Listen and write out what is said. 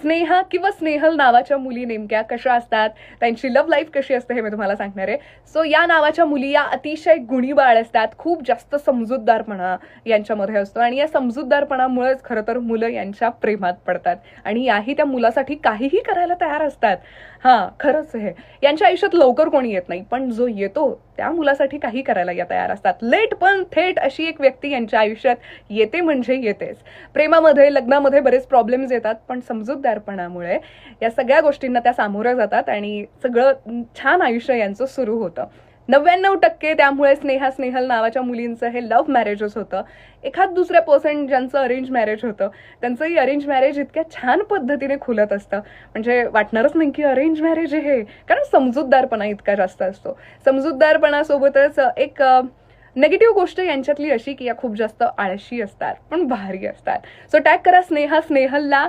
स्नेहा किंवा स्नेहल नावाच्या मुली नेमक्या कशा असतात, त्यांची लव्ह लाईफ कशी असते हे मी तुम्हाला सांगणार आहे. सो या नावाच्या मुली या अतिशय गुणीबाळ असतात, खूप जास्त समजूतदारपणा यांच्यामध्ये असतो आणि या समजूतदारपणामुळेच खरं तर मुलं यांच्या प्रेमात पडतात आणि याही त्या मुलासाठी काहीही करायला तयार असतात. हां, खरंच हे यांच्या आयुष्यात लवकर कोणी येत नाही, पण जो येतो त्या मुलासाठी काही करायला या तयार असतात. लेट पण थेट अशी एक व्यक्ती यांच्या आयुष्यात येते म्हणजे येतेच. प्रेमामध्ये, लग्नामध्ये बरेच प्रॉब्लेम्स येतात, पण समजूतदारपणामुळे या सगळ्या गोष्टींना त्या सामोऱ्या जातात आणि सगळं छान आयुष्य यांचं सुरू होतं. 99% त्यामुळे स्नेहा स्नेहल नावाच्या मुलींचं हे लव्ह मॅरेजच होतं. एखाद दुसऱ्या पर्सेंट ज्यांचं अरेंज मॅरेज होतं, त्यांचंही अरेंज मॅरेज इतक्या छान पद्धतीने खुलत असतं, म्हणजे वाटणारच नाही की अरेंज मॅरेज आहे हे, कारण समजूतदारपणा इतका जास्त असतो. समजूतदारपणासोबतच एक नेगेटिव्ह गोष्ट यांच्यातली अशी की या खूप जास्त आळशी असतात, पण भारी असतात. सो टॅग करा स्नेहा स्नेहलला